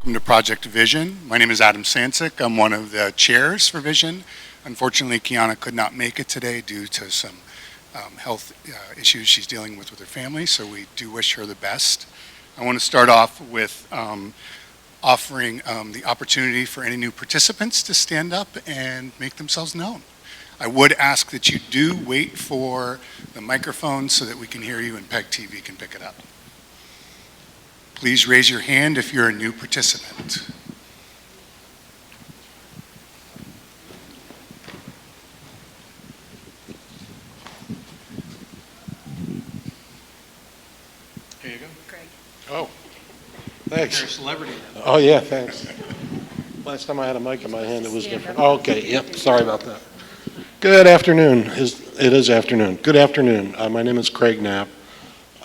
Welcome to Project Vision. My name is Adam Sansick. I'm one of the chairs for Vision. Unfortunately, Kiana could not make it today due to some health issues she's dealing with her family, so we do wish her the best. I want to start off with offering the opportunity for any new participants to stand up and make themselves known. I would ask that you do wait for the microphone so that we can hear you and PEG TV can pick it up. Please raise your hand if you're a new participant. Here you go. Greg. Oh, You're a thanks. celebrity now. Oh, yeah, thanks. Last time I had a mic in my hand, it was different. Oh, okay, yep, sorry about that. Good afternoon. It is afternoon. Good afternoon. My name is Craig Knapp.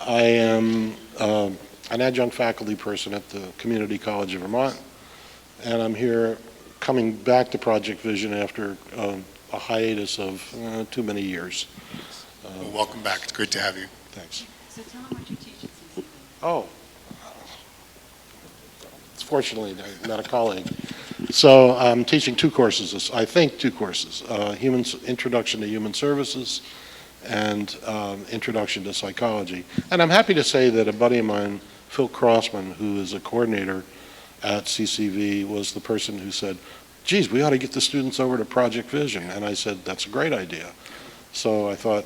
I am an adjunct faculty person at the Community College of Vermont, and I'm here coming back to Project Vision after a hiatus of too many years. Well, welcome back. It's great to have you. Thanks. So tell them what you teach at CCV. Oh, it's fortunately not a colleague. So I'm teaching two courses, I think two courses, Introduction to Human Services and Introduction to Psychology. And I'm happy to say that a buddy of mine, Phil Crossman, who is a coordinator at CCV, was the person who said, geez, we ought to get the students over to Project Vision. And I said, that's a great idea. So I thought,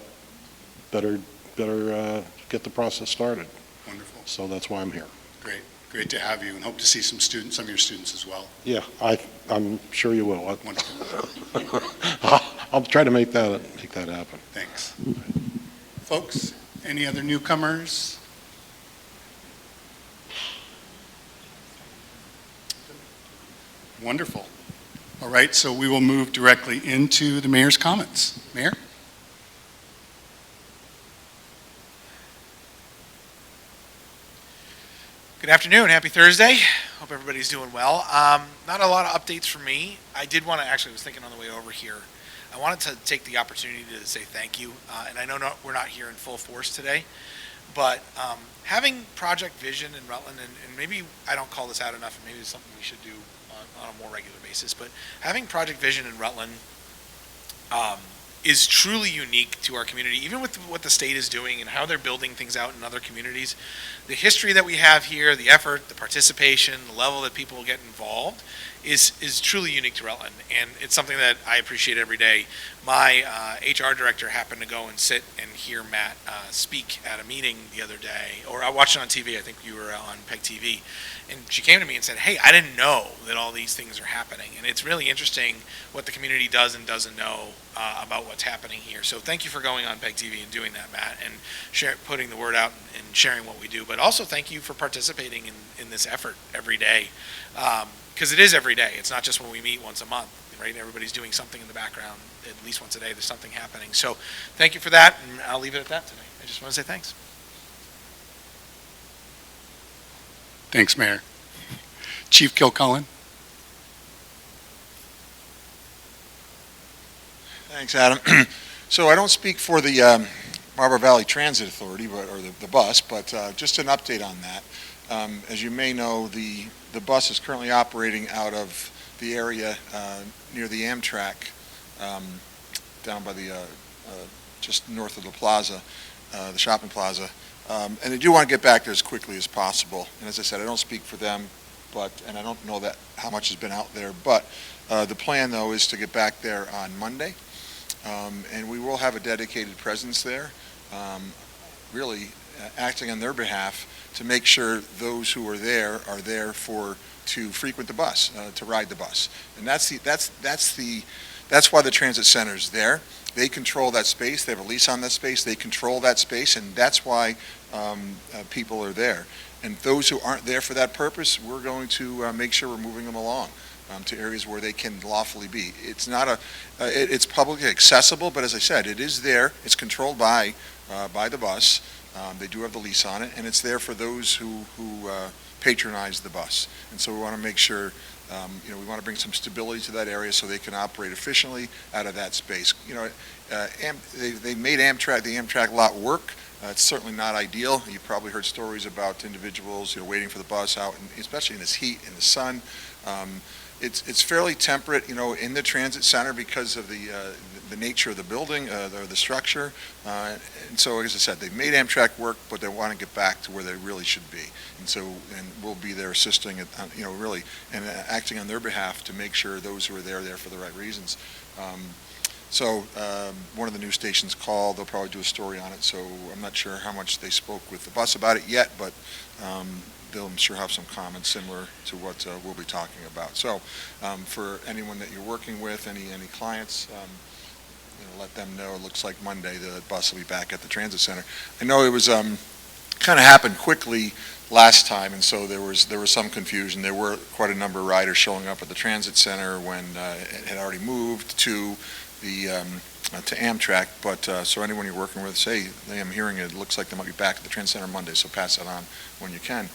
better get the process started. Wonderful. So that's why I'm here. Great. Great to have you and hope to see some of your students as well. Yeah, I'm sure you will. Wonderful. I'll try to make that happen. Thanks. Folks, any other newcomers? Wonderful. All right, so we will move directly into the mayor's comments. Mayor? Good afternoon. Happy Thursday. Hope everybody's doing well. Not a lot of updates from me. I did want to I was thinking on the way over here, I wanted to take the opportunity to say thank you. And I know we're not here in full force today, but having Project Vision in Rutland, and maybe I don't call this out enough, and maybe it's something we should do on a more regular basis, but having Project Vision in Rutland is truly unique to our community, even with what the state is doing and how they're building things out in other communities. The history that we have here, the effort, the participation, the level that people get involved is truly unique to Rutland, and it's something that I appreciate every day. My HR director happened to go and sit and hear Matt speak at a meeting the other day, or I watched it on TV. I think you were on PEG TV, and she came to me and said, hey, I didn't know that all these things are happening, and it's really interesting what the community does and doesn't know about what's happening here. So thank you for going on PEG TV and doing that, Matt, and putting the word out and sharing what we do. But also thank you for participating in this effort every day, because it is every day. It's not just when we meet once a month, right? Everybody's doing something in the background at least once a day. There's something happening. So thank you for that, and I'll leave it at that today. I just want to say thanks. Thanks, Mayor. Chief Kilcullen? Thanks, Adam. So I don't speak for the Marlboro Valley Transit Authority, or the bus, but just an update on that. As you may know, the bus is currently operating out of the area near the Amtrak, down by the just north of the plaza, the shopping plaza. And I do want to get back there as quickly as possible. And as I said, I don't speak for them, and I don't know how much has been out there. But the plan, though, is to get back there on Monday. And we will have a dedicated presence there, really acting on their behalf to make sure those who are there to frequent the bus, to ride the bus. And that's why the transit center is there. They control that space. They have a lease on that space. They control that space, and that's why people are there. And those who aren't there for that purpose, we're going to make sure we're moving them along to areas where they can lawfully be. It's not it's publicly accessible, but as I said, it is there. It's controlled by the bus. They do have the lease on it, and it's there for those who patronize the bus. And so we want to make sure, we want to bring some stability to that area so they can operate efficiently out of that space. They made the Amtrak lot work It's certainly not ideal. You've probably heard stories about individuals, waiting for the bus out, especially in this heat, in the sun. It's fairly temperate, in the transit center because of the nature of the building, or the structure. And so, as I said, they've made Amtrak work, but they want to get back to where they really should be. And we'll be there assisting, really, and acting on their behalf to make sure those who are there for the right reasons. One of the news stations called. They'll probably do a story on it. So I'm not sure how much they spoke with the bus about it yet, but they'll, I'm sure, have some comments similar to what we'll be talking about. So for anyone that you're working with, any clients, let them know. It looks like Monday the bus will be back at the transit center. I know it was kind of happened quickly last time, and so there was some confusion. There were quite a number of riders showing up at the transit center when it had already moved to to Amtrak. But so anyone you're working with, say, I'm hearing it looks like they might be back at the transit center Monday. So pass that on when you can.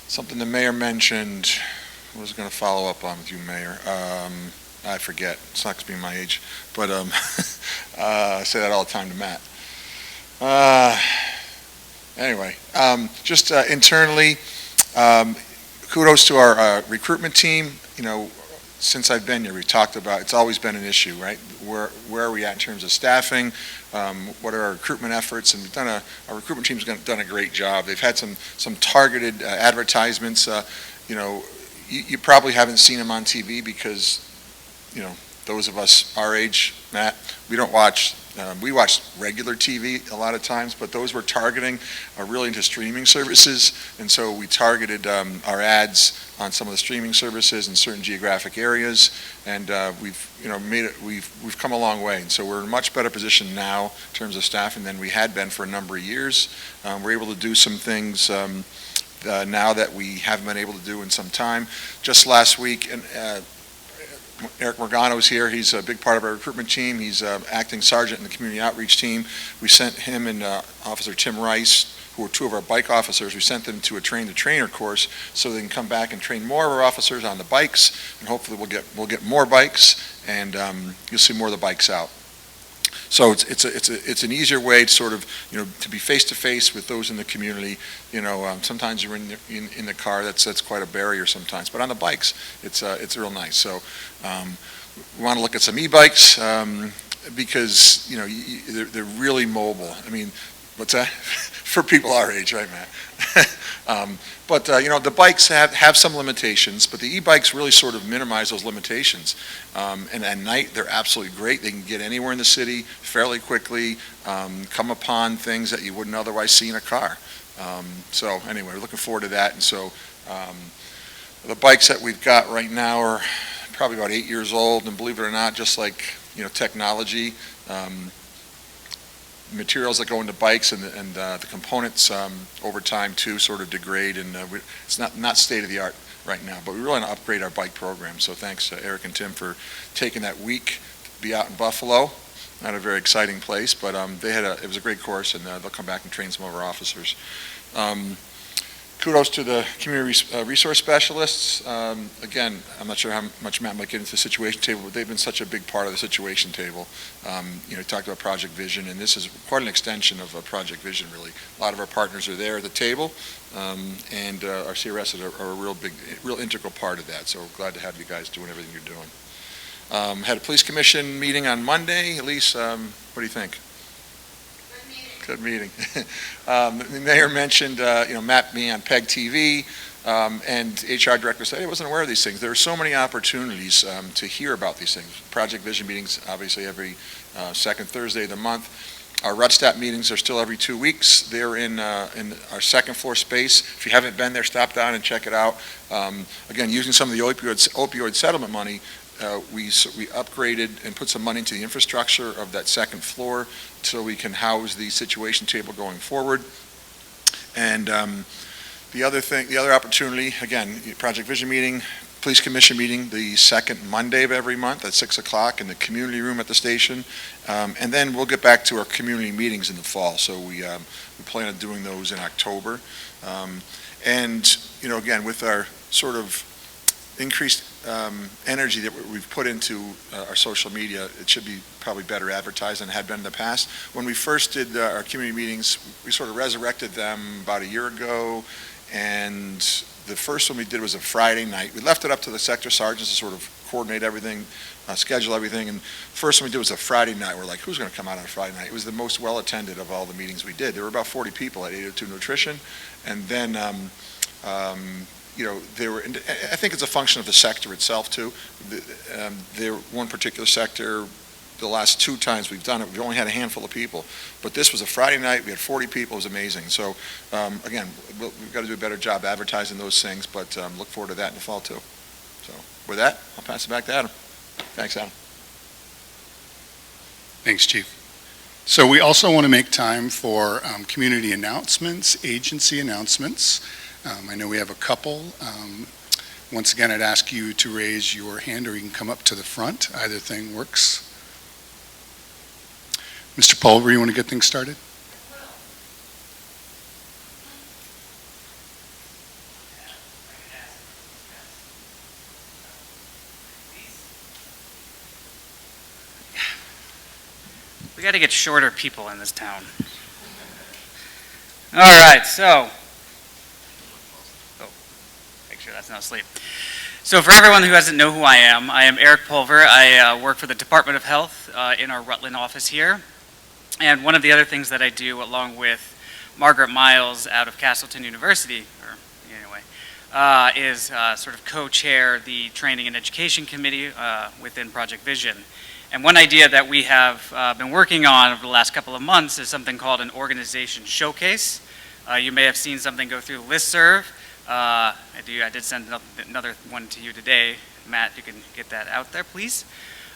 Something the mayor mentioned. I was going to follow up on with you, Mayor. I forget. It sucks being my age, but I say that all the time to Matt. Anyway, just internally, kudos to our recruitment team. Since I've been here, we've talked about, it's always been an issue, right? Where are we at in terms of staffing? What are our recruitment efforts? And our recruitment team's done a great job. They've had some targeted advertisements. You probably haven't seen them on TV because, those of us our age, Matt, we don't watch. We watch regular TV a lot of times, but those we're targeting are really into streaming services, and so we targeted our ads on some of the streaming services in certain geographic areas, and we've come a long way, and so we're in a much better position now in terms of staffing than we had been for a number of years. We're able to do some things now that we haven't been able to do in some time. Just last week, and Eric Morgano's here. He's a big part of our recruitment team. He's acting sergeant in the community outreach team. We sent him and Officer Tim Rice, who are two of our bike officers. We sent them to a train-the-trainer course so they can come back and train more of our officers on the bikes, and hopefully we'll get more bikes, and you'll see more of the bikes out. So it's an easier way to sort of, to be face-to-face with those in the community. Sometimes you're in the car, that's quite a barrier sometimes. But on the bikes, it's real nice. So we want to look at some e-bikes because, they're really mobile. I mean, what's that? For people our age, right, Matt? But the bikes have some limitations, but the e-bikes really sort of minimize those limitations. And at night, they're absolutely great. They can get anywhere in the city fairly quickly, come upon things that you wouldn't otherwise see in a car. So anyway, we're looking forward to that. And so the bikes that we've got right now are probably about 8 years old, and believe it or not, just like technology, materials that go into bikes and the components over time too sort of degrade, and it's not state of the art right now, but we really want to upgrade our bike program. So thanks Eric and Tim for taking that week to be out in Buffalo. Not a very exciting place, but it was a great course, and they'll come back and train some of our officers. Kudos to the community resource specialists. Again, I'm not sure how much Matt might get into the situation table, but they've been such a big part of the situation table. Talked about Project Vision, and this is quite an extension of Project Vision, really. A lot of our partners are there at the table, and our CRS are a real integral part of that. So we're glad to have you guys doing everything you're doing. Had a police commission meeting on Monday. Elise, what do you think? Good meeting. The mayor mentioned, Matt being on PEG TV, and HR director said he wasn't aware of these things. There are so many opportunities to hear about these things. Project Vision meetings, obviously, every second Thursday of the month. Our RUTSTAT meetings are still every 2 weeks. They're in our second floor space. If you haven't been there, stop down and check it out. Again, using some of the opioid settlement money, we upgraded and put some money into the infrastructure of that second floor so we can house the situation table going forward. And the other opportunity, again, Project Vision meeting, Police Commission meeting, the second Monday of every month at 6 o'clock in the community room at the station. And then we'll get back to our community meetings in the fall. So we plan on doing those in October. And, again, with our sort of increased energy that we've put into our social media, it should be probably better advertised than it had been in the past. When we first did our community meetings, we sort of resurrected them about a year ago, and the first one we did was a Friday night. We left it up to the sector sergeants to sort of coordinate everything, schedule everything, and the first one we did was a Friday night. We're like, who's going to come out on a Friday night? It was the most well-attended of all the meetings we did. There were about 40 people at 802 Nutrition, and then there were, and I think it's a function of the sector itself too. There, one particular sector, the last 2 times we've done it, we've only had a handful of people. But this was a Friday night, we had 40 people, it was amazing. So, again, we've got to do a better job advertising those things, but look forward to that in the fall too. So, with that, I'll pass it back to Adam. Thanks, Adam. Thanks, Chief. So we also want to make time for community announcements, agency announcements. I know we have a couple. Once again, I'd ask you to raise your hand, or you can come up to the front. Either thing works. Mr. Pulver, you want to get things started? We got to get shorter people in this town. All right, so, make sure that's not asleep. So for everyone who doesn't know who I am Eric Pulver. I work for the Department of Health in our Rutland office here. And one of the other things that I do, along with Margaret Miles out of Castleton University, is sort of co-chair the Training and Education Committee within Project Vision. And one idea that we have been working on over the last couple of months is something called an organization showcase. You may have seen something go through listserv. I did send another one to you today. Matt, you can get that out there, please.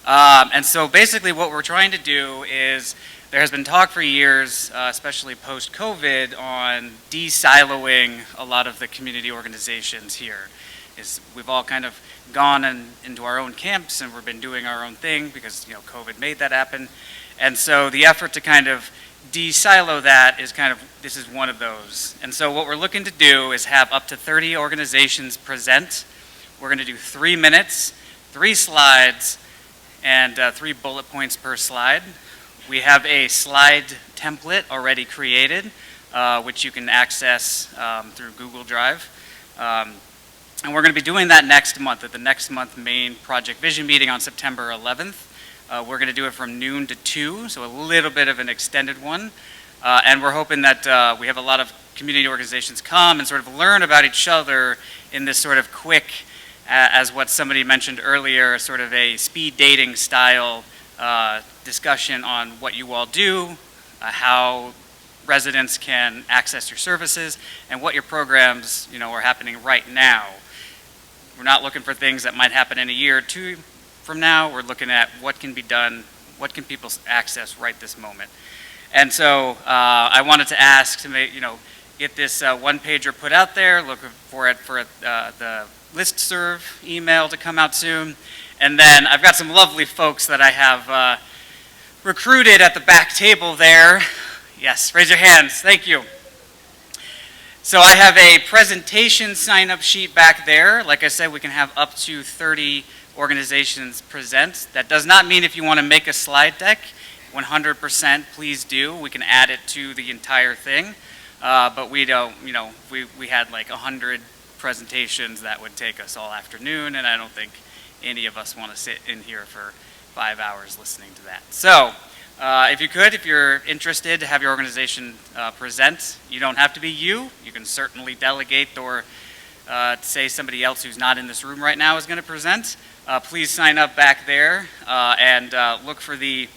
And so basically what we're trying to do is, there has been talk for years, especially post-COVID, on de-siloing a lot of the community organizations here. We've all kind of gone into our own camps, and we've been doing our own thing because COVID made that happen. And so the effort to kind of de-silo that is this is one of those. And so what we're looking to do is have up to 30 organizations present. We're going to do 3 minutes, 3 slides, and 3 bullet points per slide. We have a slide template already created, which you can access through Google Drive. And we're going to be doing that next month at the next month main Project Vision meeting on September 11th. We're going to do it from noon to 2, so a little bit of an extended one. And we're hoping that we have a lot of community organizations come and sort of learn about each other in this sort of quick, as what somebody mentioned earlier, sort of a speed dating style discussion on what you all do, how residents can access your services, and what your programs are happening right now. We're not looking for things that might happen in a year or 2 from now. We're looking at what can be done, what can people access right this moment. And so I wanted to ask to make, get this one-pager put out there, looking for it for the listserv email to come out soon. And then I've got some lovely folks that I have recruited at the back table there. Yes, raise your hands, thank you. So I have a presentation sign-up sheet back there. Like I said, we can have up to 30 organizations present. That does not mean if you want to make a slide deck, 100% please do. We can add it to the entire thing. But we don't, we had like 100 presentations that would take us all afternoon, and I don't think any of us want to sit in here for 5 hours listening to that. So if you're interested to have your organization present, you don't have to be you. You can certainly delegate or say somebody else who's not in this room right now is going to present. Please sign up back there and look for the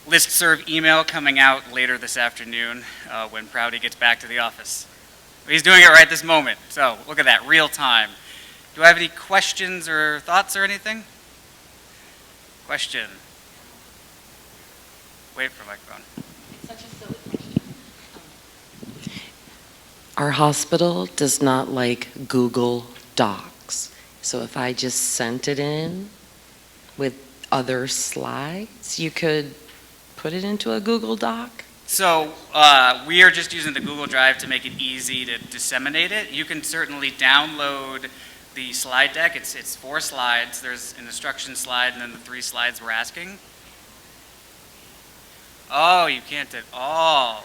listserv email coming out later this afternoon when Prouty gets back to the office. He's doing it right this moment, so look at that, real time. Do I have any questions or thoughts or anything? Question? Wait for a microphone. It's such a silly question. Our hospital does not like Google Docs. So if I just sent it in with other slides, you could put it into a Google Doc? So we are just using the Google Drive to make it easy to disseminate it. You can certainly download the slide deck. It's 4 slides. There's an instruction slide and then the 3 slides we're asking. Oh, you can't at all.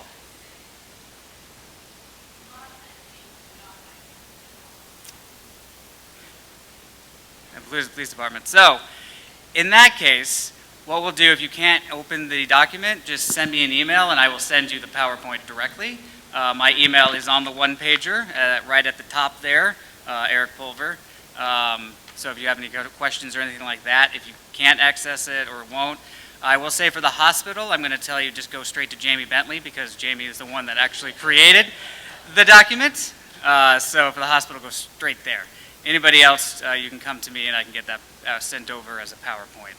And police department. So in that case, what we'll do, if you can't open the document, just send me an email and I will send you the PowerPoint directly. My email is on the one-pager right at the top there, Eric Pulver. So if you have any questions or anything like that, if you can't access it or won't, I will say for the hospital, I'm going to tell you just go straight to Jamie Bentley because Jamie is the one that actually created the document. So for the hospital, go straight there. Anybody else, you can come to me and I can get that sent over as a PowerPoint.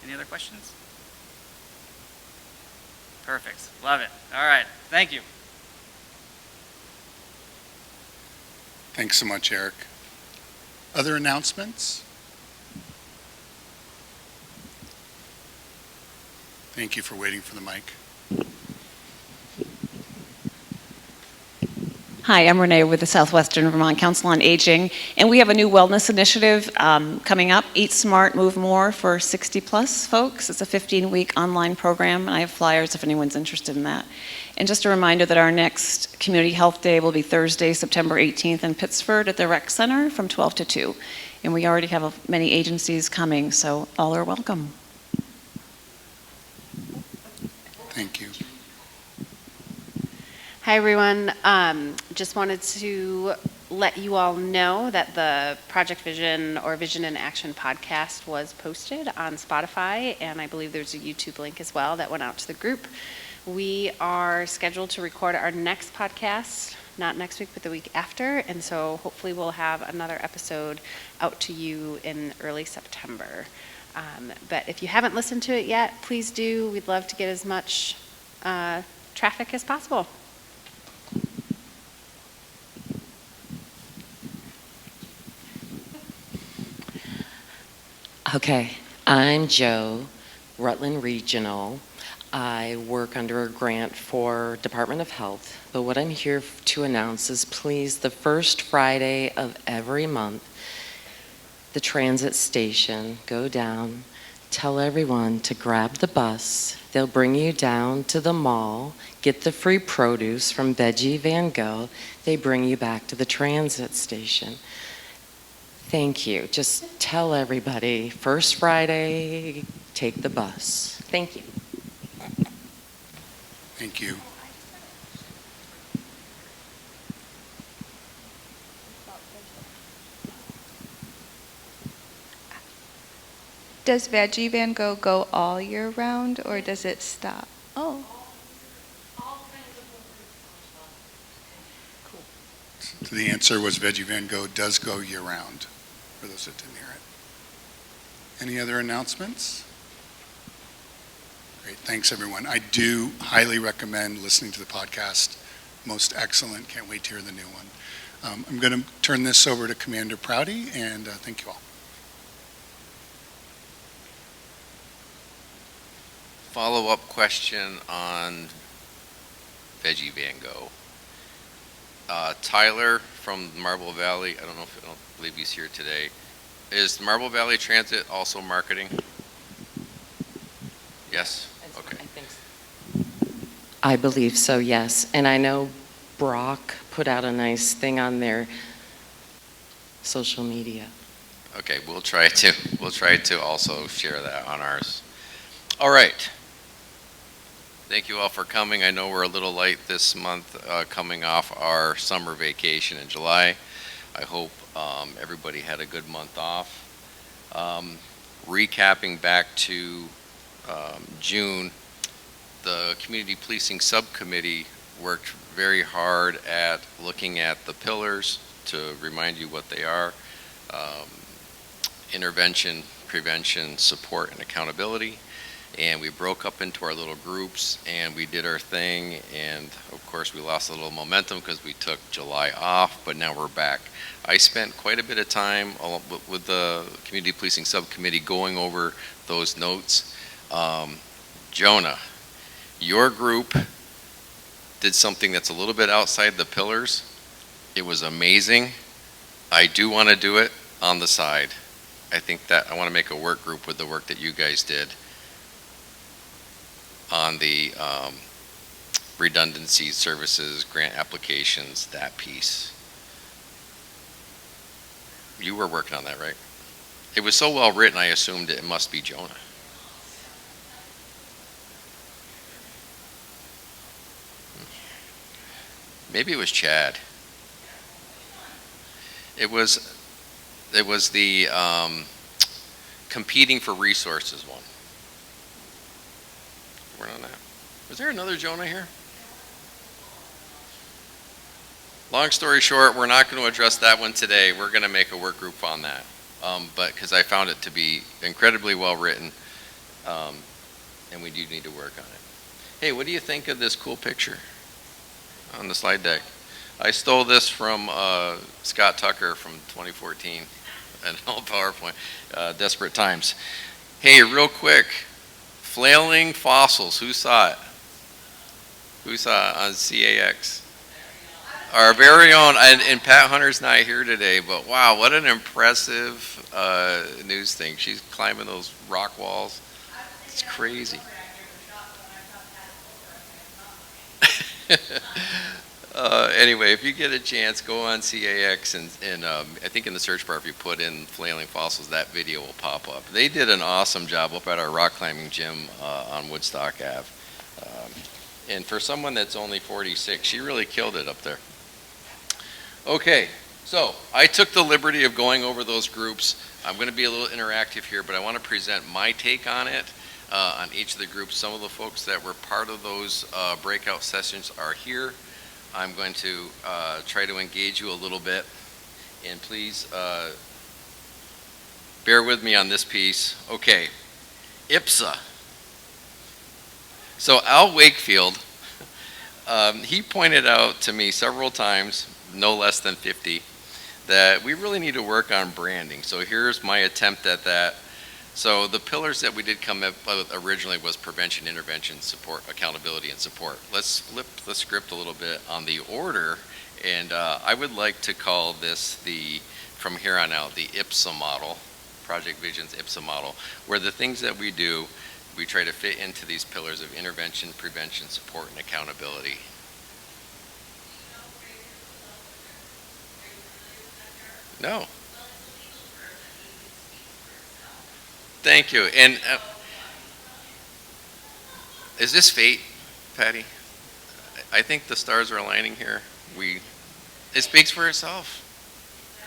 Any other questions? Perfect. Love it. All right. Thank you. Thanks so much, Eric. Other announcements? Thank you for waiting for the mic. Hi, I'm Renee with the Southwestern Vermont Council on Aging, and we have a new wellness initiative coming up, Eat Smart, Move More for 60-plus folks. It's a 15-week online program, and I have flyers if anyone's interested in that. And just a reminder that our next Community Health Day will be Thursday, September 18th in Pittsford at the Rec Center from 12 to 2. And we already have many agencies coming, so all are welcome. Thank you. Hi, everyone. Just wanted to let you all know that the Project Vision or Vision in Action podcast was posted on Spotify, and I believe there's a YouTube link as well that went out to the group. We are scheduled to record our next podcast, not next week, but the week after, and so hopefully we'll have another episode out to you in early September. But if you haven't listened to it yet, please do. We'd love to get as much traffic as possible. Okay, I'm Joe, Rutland Regional. I work under a grant for Department of Health, but what I'm here to announce is please, the first Friday of every month, the transit station, go down, tell everyone to grab the bus. They'll bring you down to the mall, get the free produce from Veggie Van Gogh. They bring you back to the transit station. Thank you. Just tell everybody, first Friday, take the bus. Thank you. Thank you. Does Veggie Van Gogh go all year round, or does it stop? Oh. So the answer was Veggie Van Gogh does go year-round, for those that didn't hear it. Any other announcements? Great, thanks everyone. I do highly recommend listening to the podcast. Most excellent, can't wait to hear the new one. I'm going to turn this over to Commander Prouty, and thank you all. Follow-up question on Veggie Van Gogh. Tyler from Marble Valley, I don't believe he's here today. Is Marble Valley Transit also marketing? Yes? Okay. I think so. I believe so, yes. And I know Brock put out a nice thing on their social media. Okay, we'll try to also share that on ours. All right. Thank you all for coming. I know we're a little late this month, coming off our summer vacation in July. I hope everybody had a good month off. Recapping back to June, the Community Policing Subcommittee worked very hard at looking at the pillars to remind you what they are. Intervention, prevention, support, and accountability. And we broke up into our little groups and we did our thing, and of course we lost a little momentum because we took July off, but now we're back. I spent quite a bit of time with the Community Policing Subcommittee going over those notes. Jonah, Your group did something that's a little bit outside the pillars. It was amazing. I do want to do it on the side. I think that I want to make a work group with the work that you guys did on the redundancy services, grant applications, that piece. You were working on that, right? It was so well written, I assumed it must be Jonah. Maybe it was Chad. It was the competing for resources one. We're on that. Was there another Jonah here? Long story short, we're not going to address that one today. We're going to make a work group on that. But because I found it to be incredibly well written, and we do need to work on it. Hey, what do you think of this cool picture on the slide deck? I stole this from Scott Tucker from 2014, an old PowerPoint, Desperate Times. Hey, real quick, flailing fossils, who saw it? Who saw it on CAX? Our very own, and Pat Hunter's not here today, but wow, what an impressive news thing. She's climbing those rock walls. It's crazy. Anyway, if you get a chance, go on CAX and I think in the search bar, if you put in flailing fossils, that video will pop up. They did an awesome job up at our rock climbing gym on Woodstock Ave. And for someone that's only 46, she really killed it up there. Okay, so I took the liberty of going over those groups. I'm going to be a little interactive here, but I want to present my take on it, on each of the groups. Some of the folks that were part of those breakout sessions are here. I'm going to try to engage you a little bit, and please bear with me on this piece. Okay, IPSA. So Al Wakefield, he pointed out to me several times, no less than 50, that we really need to work on branding. So here's my attempt at that. So the pillars that we did come up with originally was prevention, intervention, support, accountability, and support. Let's flip the script a little bit on the order, and I would like to call this from here on out, the IPSA model, Project Vision's IPSA model, where the things that we do, we try to fit into these pillars of intervention, prevention, support, and accountability. No. Thank you. And is this fate, Patty? I think the stars are aligning here. It speaks for itself,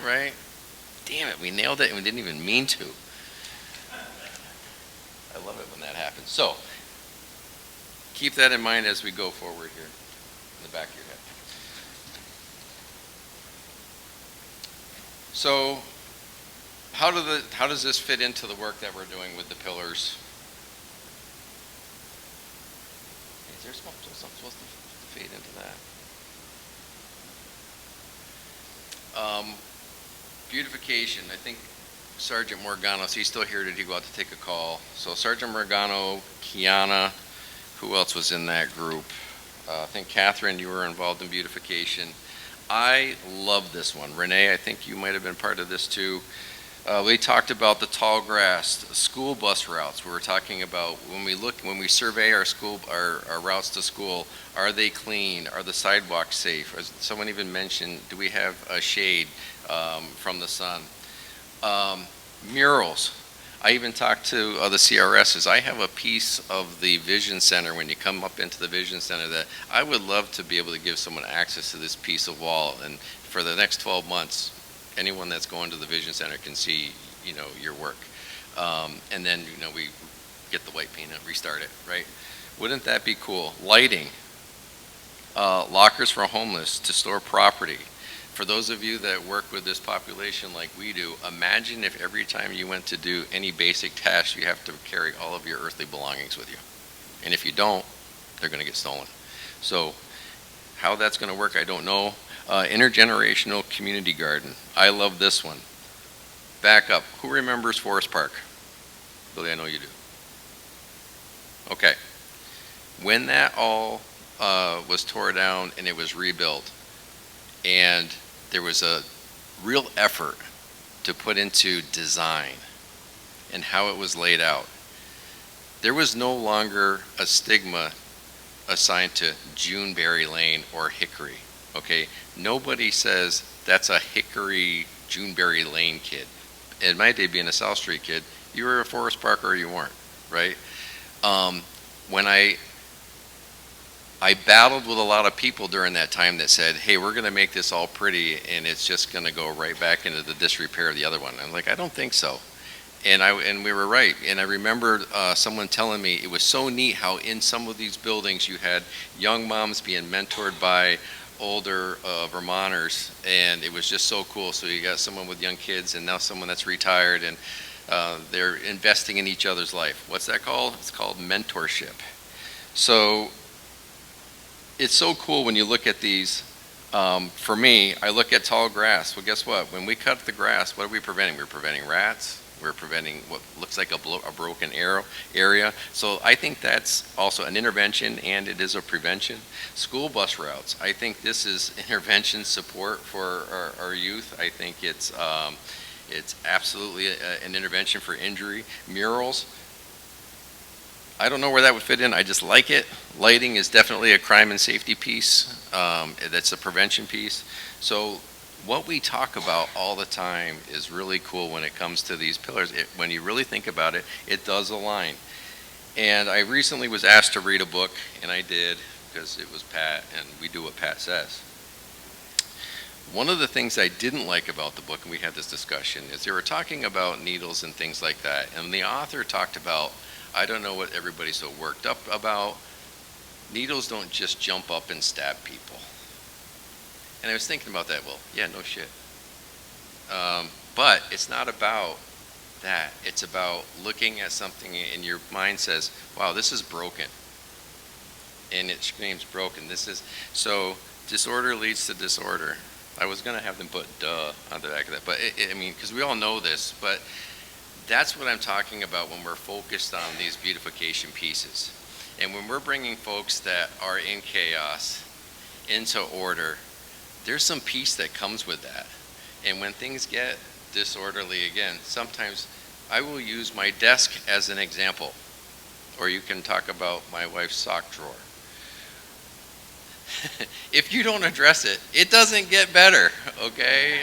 right? Damn it, we nailed it and we didn't even mean to. I love it when that happens. So, keep that in mind as we go forward here in the back of your head. So, how does this fit into the work that we're doing with the pillars? Is there something supposed to fade into that? Beautification. I think Sergeant Morgano, he's still here. Did he go out to take a call? So Sergeant Morgano, Kiana, who else was in that group? I think Catherine, you were involved in beautification. I love this one. Renee, I think you might have been part of this too. We talked about the tall grass, school bus routes. We were talking about when we survey our routes to school, are they clean? Are the sidewalks safe? As someone even mentioned, do we have a shade from the sun? Murals. I even talked to the CRSs. I have a piece of the Vision Center when you come up into the Vision Center that I would love to be able to give someone access to this piece of wall. And for the next 12 months, anyone that's going to the Vision Center can see, your work. And then, we get the white paint and restart it, right? Wouldn't that be cool? Lighting. Lockers for homeless to store property. For those of you that work with this population like we do, imagine if every time you went to do any basic task, you have to carry all of your earthly belongings with you. And if you don't, they're going to get stolen. So how that's going to work, I don't know. Intergenerational community garden. I love this one. Back up. Who remembers Forest Park? Billy, I know you do. Okay. When that all was tore down and it was rebuilt, and there was a real effort to put into design and how it was laid out, there was no longer a stigma assigned to Juneberry Lane or Hickory, okay? Nobody says that's a Hickory Juneberry Lane kid. In my day, being a South Street kid, you were a Forest Park or you weren't, right? When I battled with a lot of people during that time that said, hey, we're going to make this all pretty and it's just going to go right back into the disrepair of the other one. I'm like, I don't think so. And we were right. And I remember someone telling me it was so neat how in some of these buildings you had young moms being mentored by older Vermonters, and it was just so cool. So you got someone with young kids and now someone that's retired, and they're investing in each other's life. What's that called? It's called mentorship. So it's so cool when you look at these. For me, I look at tall grass. Well, guess what? When we cut the grass, what are we preventing? We're preventing rats. We're preventing what looks like a broken area. So I think that's also an intervention, and it is a prevention. School bus routes. I think this is intervention support for our youth. I think it's absolutely an intervention for injury. Murals. I don't know where that would fit in. I just like it. Lighting is definitely a crime and safety piece. That's a prevention piece. So what we talk about all the time is really cool when it comes to these pillars. When you really think about it, it does align. And I recently was asked to read a book, and I did, because it was Pat, and we do what Pat says. One of the things I didn't like about the book, and we had this discussion, is they were talking about needles and things like that. And the author talked about, I don't know what everybody's so worked up about, needles don't just jump up and stab people. And I was thinking about that. Well, yeah, no shit. But it's not about that. It's about looking at something and your mind says, wow, this is broken. And it screams broken. So disorder leads to disorder. I was going to have them put duh on the back of that. But I mean, because we all know this, but that's what I'm talking about when we're focused on these beautification pieces. And when we're bringing folks that are in chaos into order, there's some peace that comes with that. And when things get disorderly again, sometimes I will use my desk as an example. Or you can talk about my wife's sock drawer. If you don't address it, it doesn't get better, okay?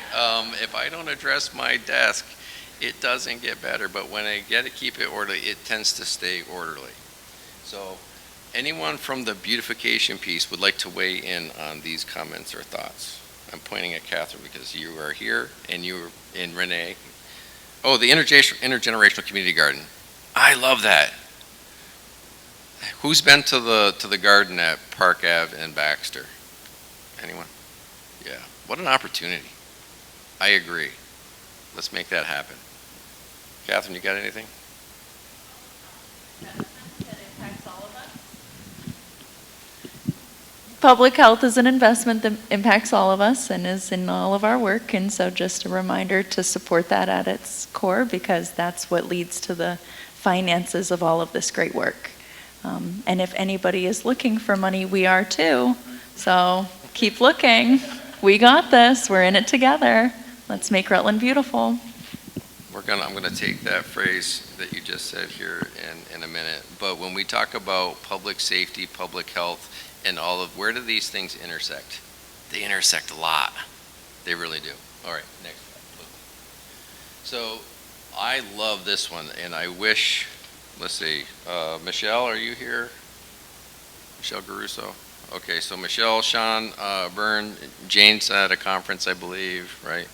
If I don't address my desk, it doesn't get better. But when I keep it orderly, it tends to stay orderly. So anyone from the beautification piece would like to weigh in on these comments or thoughts? I'm pointing at Catherine because you are here, and Renee. Oh, the intergenerational community garden. I love that. Who's been to the garden at Park Ave and Baxter? Anyone? Yeah. What an opportunity. I agree. Let's make that happen. Catherine, you got anything? Public health is an investment that impacts all of us and is in all of our work, and so just a reminder to support that at its core, because that's what leads to the finances of all of this great work. And if anybody is looking for money, we are too. So keep looking. We got this. We're in it together. Let's make Rutland beautiful. I'm going to take that phrase that you just said here in a minute. But when we talk about public safety, public health, and all of, where do these things intersect? They intersect a lot. They really do. All right, next. So I love this one, and I wish, let's see, Michelle, are you here? Michelle Garuso? Okay, so Michelle, Sean, Byrne, Jane's at a conference, I believe, right?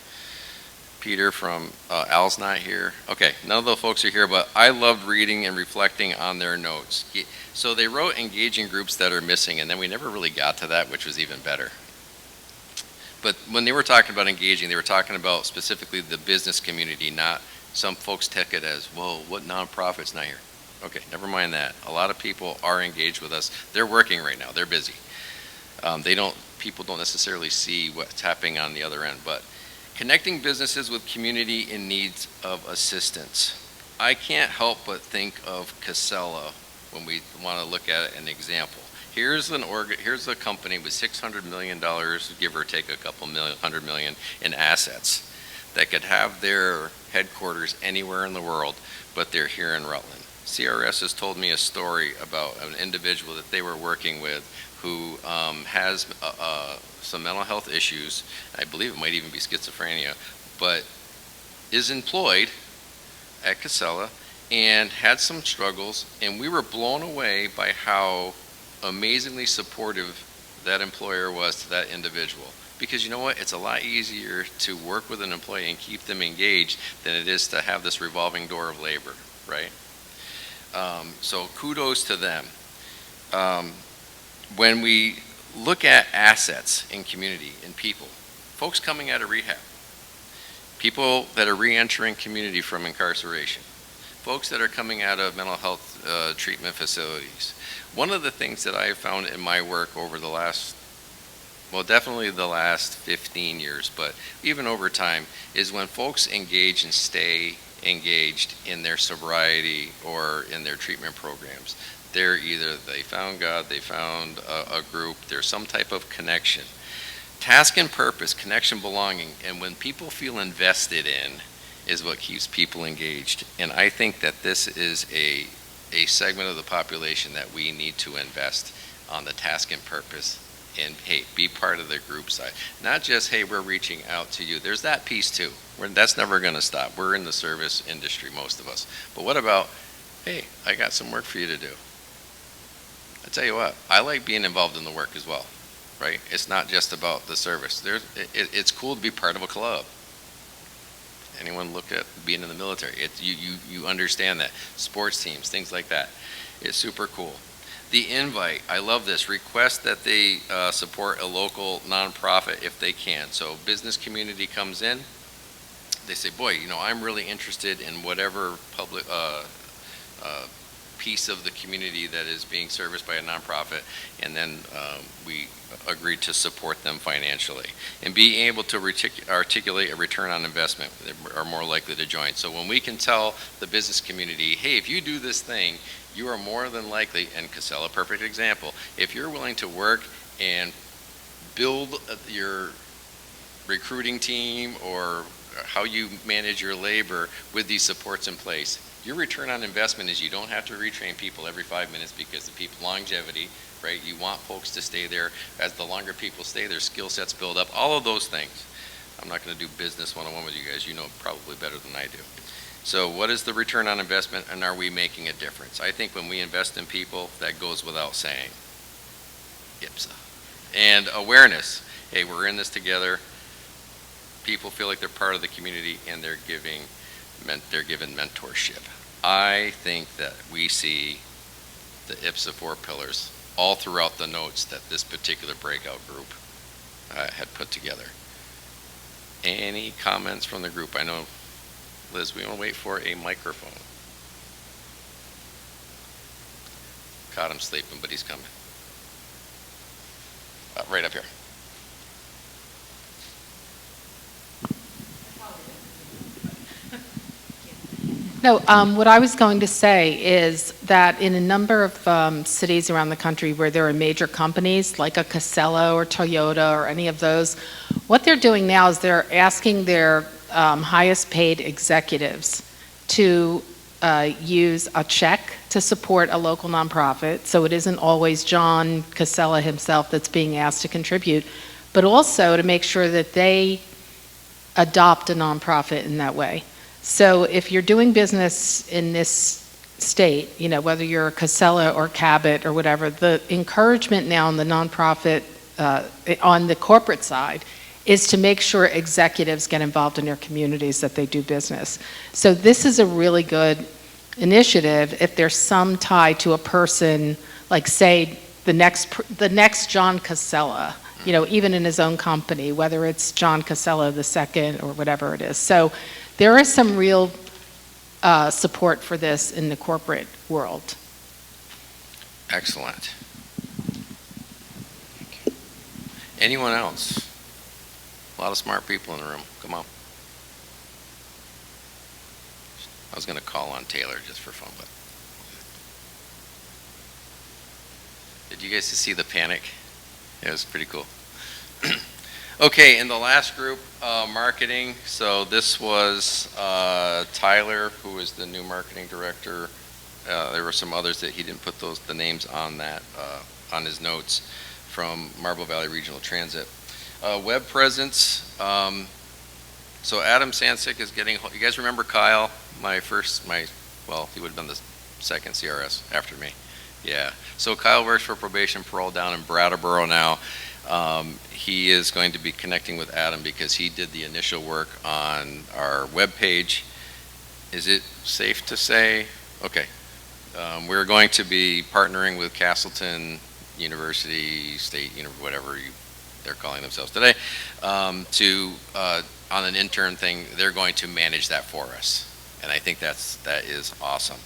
Peter from Al's not here. Okay, none of the folks are here, but I loved reading and reflecting on their notes. So they wrote engaging groups that are missing, and then we never really got to that, which was even better. But when they were talking about engaging, they were talking about specifically the business community, not some folks take it as, whoa, what nonprofit's not here? Okay, never mind that. A lot of people are engaged with us. They're working right now. They're busy. People don't necessarily see what's happening on the other end, but connecting businesses with community in needs of assistance. I can't help but think of Casella when we want to look at an example. Here's a company with $600 million, give or take a couple million, 100 million in assets that could have their headquarters anywhere in the world, but they're here in Rutland. CRS has told me a story about an individual that they were working with who has some mental health issues. I believe it might even be schizophrenia, but is employed at Casella and had some struggles, and we were blown away by how amazingly supportive that employer was to that individual. Because you know what? It's a lot easier to work with an employee and keep them engaged than it is to have this revolving door of labor, right? So kudos to them. When we look at assets in community and people, folks coming out of rehab, people that are re-entering community from incarceration, folks that are coming out of mental health treatment facilities. One of the things that I have found in my work over the last, well, definitely the last 15 years, but even over time, is when folks engage and stay engaged in their sobriety or in their treatment programs. They're either they found God, they found a group, there's some type of connection. Task and purpose, connection, belonging, and when people feel invested in is what keeps people engaged. And I think that this is a segment of the population that we need to invest on the task and purpose and, hey, be part of the group side. Not just, hey, we're reaching out to you. There's that piece too. That's never going to stop. We're in the service industry, most of us. But what about, hey, I got some work for you to do. I tell you what, I like being involved in the work as well, right? It's not just about the service. It's cool to be part of a club. Anyone look at being in the military? You understand that. Sports teams, things like that. It's super cool. The invite, I love this. Request that they support a local nonprofit if they can. So business community comes in. They say, boy, you know, I'm really interested in whatever public piece of the community that is being serviced by a nonprofit, and then we agreed to support them financially. And being able to articulate a return on investment, they are more likely to join. So when we can tell the business community, hey, if you do this thing, you are more than likely, and Casella, perfect example, if you're willing to work and build your recruiting team or how you manage your labor with these supports in place, your return on investment is you don't have to retrain people every 5 minutes because the people longevity, right? You want folks to stay there. As the longer people stay, their skill sets build up, all of those things. I'm not going to do business one-on-one with you guys. You know probably better than I do. So what is the return on investment, and are we making a difference? I think when we invest in people, that goes without saying. IPSA. And awareness. Hey, we're in this together. People feel like they're part of the community, and they're given mentorship. I think that we see the IPSA 4 pillars all throughout the notes that this particular breakout group had put together. Any comments from the group? I know, Liz, we want to wait for a microphone. Caught him sleeping, but he's coming. Right up here. No, what I was going to say is that in a number of cities around the country where there are major companies like a Casella or Toyota or any of those, what they're doing now is they're asking their highest paid executives to use a check to support a local nonprofit. So it isn't always John Casella himself that's being asked to contribute, but also to make sure that they adopt a nonprofit in that way. So if you're doing business in this state, you know, whether you're a Casella or Cabot or whatever, the encouragement now in the nonprofit, on the corporate side, is to make sure executives get involved in their communities that they do business. So this is a really good initiative if there's some tie to a person, like say the next John Casella, you know, even in his own company, whether it's John Casella II or whatever it is. So there is some real support for this in the corporate world. Excellent. Anyone else? A lot of smart people in the room. Come on. I was going to call on Taylor just for fun, but Did you guys see the panic? It was pretty cool. Okay, and the last group, marketing. So this was Tyler, who is the new marketing director. There were some others that he didn't put the names on that, on his notes from Marble Valley Regional Transit. Web presence. So Adam Sansick is getting, you guys remember Kyle? Well, he would have been the second CRS after me. Yeah. So Kyle works for probation parole down in Brattleboro now. He is going to be connecting with Adam because he did the initial work on our webpage. Is it safe to say? Okay. We're going to be partnering with Castleton University, whatever they're calling themselves today, on an intern thing, they're going to manage that for us. And I think that is awesome.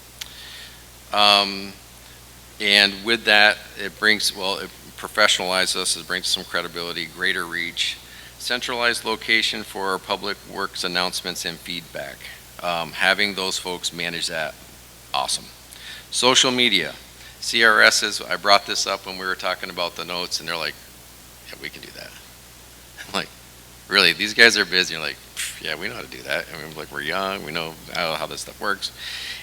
And with that, it professionalizes us, it brings some credibility, greater reach, centralized location for our public works announcements and feedback. Having those folks manage that, awesome. Social media, CRSs, I brought this up when we were talking about the notes, and they're like, yeah, we can do that. I'm like, really, these guys are busy. You're like, yeah, we know how to do that. I mean, like, we're young, we know how this stuff works.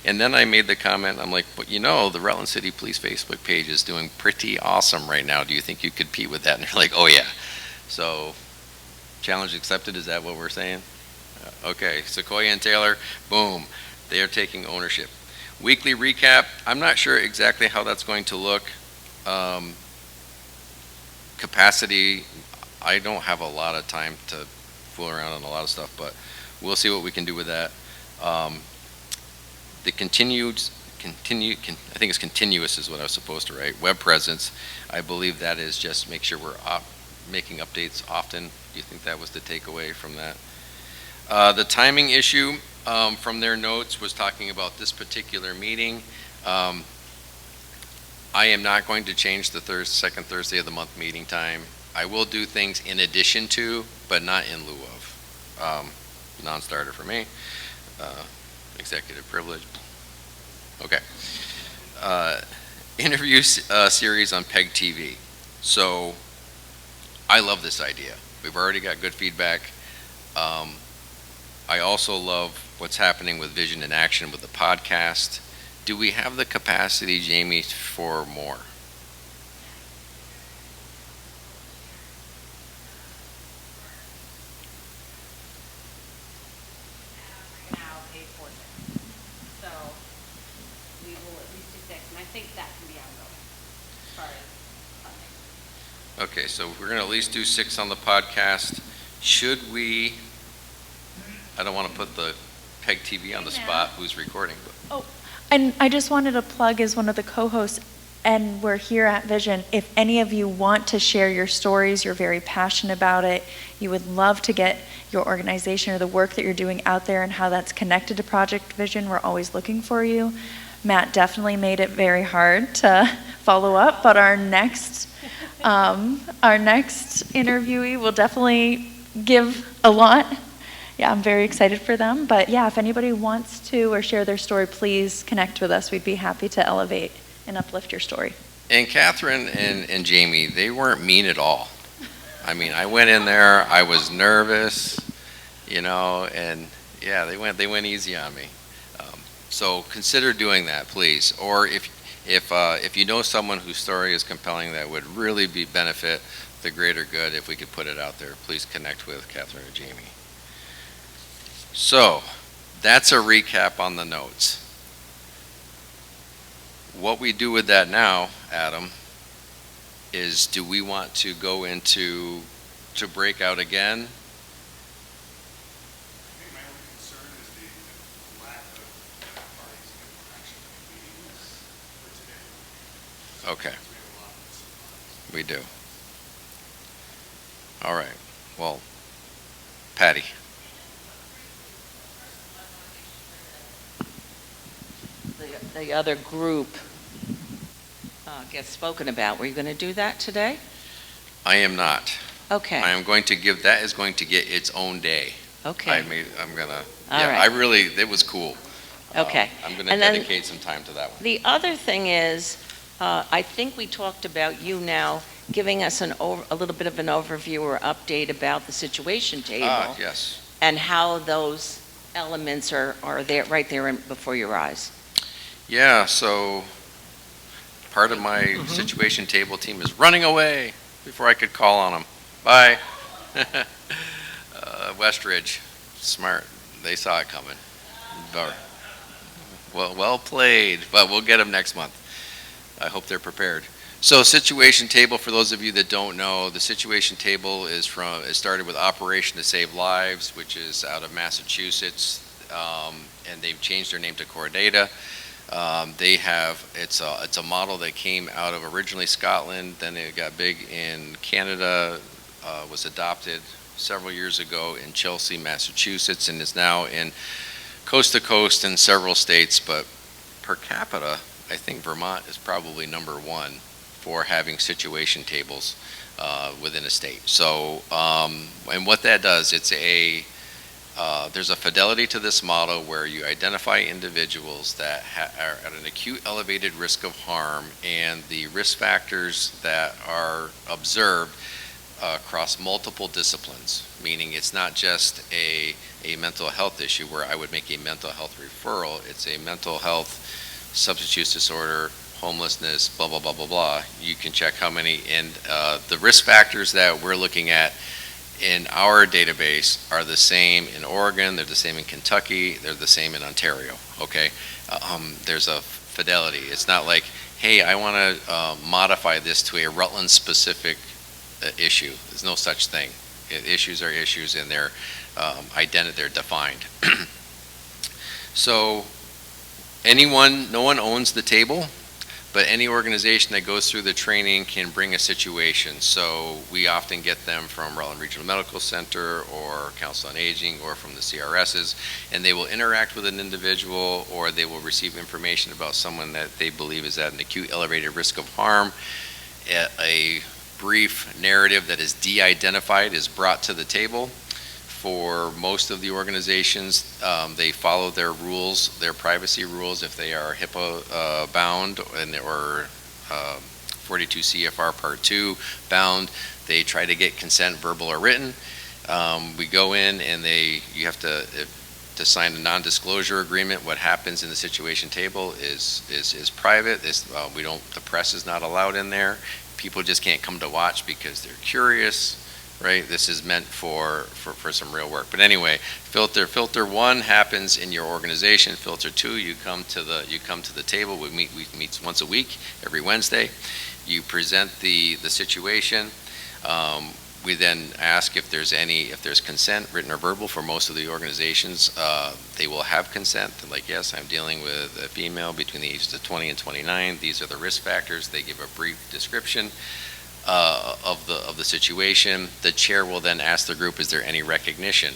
And then I made the comment, I'm like, but the Rutland City Police Facebook page is doing pretty awesome right now. Do you think you could compete with that? And they're like, oh yeah. So, challenge accepted, is that what we're saying? Okay, Sequoia and Taylor, boom, they are taking ownership. Weekly recap, I'm not sure exactly how that's going to look. Capacity, I don't have a lot of time to fool around on a lot of stuff, but we'll see what we can do with that. The I think it's continuous is what I was supposed to write. Web presence, I believe that is just make sure we're making updates often. Do you think that was the takeaway from that? The timing issue from their notes was talking about this particular meeting. I am not going to change the second Thursday of the month meeting time. I will do things in addition to, but not in lieu of. Non-starter for me. Executive privilege. Okay. Interview series on PEG TV. So I love this idea. We've already got good feedback. I also love what's happening with Vision in Action with the podcast. Do we have the capacity, Jamie, for more? Okay, so we're going to at least do 6 on the podcast. Should we, I don't want to put the PEG TV on the spot, who's recording. But. And I just wanted to plug as one of the co-hosts, and we're here at Vision, if any of you want to share your stories, you're very passionate about it, you would love to get your organization or the work that you're doing out there and how that's connected to Project Vision, we're always looking for you. Matt definitely made it very hard to follow up, but our next interviewee will definitely give a lot. Yeah, I'm very excited for them. But yeah, if anybody wants to or share their story, please connect with us. We'd be happy to elevate and uplift your story. And Catherine and Jamie, they weren't mean at all. I mean, I went in there, I was nervous, and yeah, they went easy on me. So consider doing that, please. Or if you know someone whose story is compelling that would really benefit the greater good, if we could put it out there, please connect with Catherine or Jamie. So that's a recap on the notes. What we do with that now, Adam, is do we want to go to break out again? Okay. We do. All right. Well, Patty. The other group gets spoken about. Were you going to do that today? I am not. Okay. I am going to that is going to get its own day. Okay. I'm going to, All right. it was cool. Okay. I'm going to dedicate some time to that one. The other thing is, I think we talked about you now giving us a little bit of an overview or update about the situation table Yes. and how those elements are there, right there before your eyes. Yeah, so part of my situation table team is running away before I could call on them. Bye. Westridge, smart. They saw it coming. Well played, but we'll get them next month. I hope they're prepared. So situation table, for those of you that don't know, the situation table it started with Operation to Save Lives, which is out of Massachusetts, and they've changed their name to Core Data. It's a model that came out of originally Scotland, then it got big in Canada, was adopted several years ago in Chelsea, Massachusetts, and is now in coast to coast in several states, but per capita, I think Vermont is probably number one for having situation tables within a state. So, and what that does, there's a fidelity to this model where you identify individuals that are at an acute elevated risk of harm, and the risk factors that are observed across multiple disciplines, meaning it's not just a mental health issue where I would make a mental health referral. It's a mental health, substance use disorder, homelessness, blah, blah, blah, blah, blah. You can check how many, and the risk factors that we're looking at in our database are the same in Oregon, they're the same in Kentucky, they're the same in Ontario, okay? There's a fidelity. It's not like, hey, I want to modify this to a Rutland-specific issue. There's no such thing. Issues are issues, and they're they're defined. So no one owns the table, but any organization that goes through the training can bring a situation. So we often get them from Rutland Regional Medical Center or Council on Aging or from the CRSs, and they will interact with an individual, or they will receive information about someone that they believe is at an acute elevated risk of harm. A brief narrative that is de-identified is brought to the table. For most of the organizations, they follow their rules, their privacy rules, if they are HIPAA bound or 42 CFR Part 2 bound. They try to get consent, verbal or written. We go in and you have to sign a non-disclosure agreement. What happens in the situation table is private. The press is not allowed in there. People just can't come to watch because they're curious. Right, this is meant for some real work. But anyway, filter one happens in your organization. Filter two, you come to the table. We meet once a week, every Wednesday. You present the situation. We then ask if there's consent, written or verbal. For most of the organizations, they will have consent. They're like, yes, I'm dealing with a female between the ages of 20 and 29. These are the risk factors. They give a brief description of the situation. The chair will then ask the group, is there any recognition?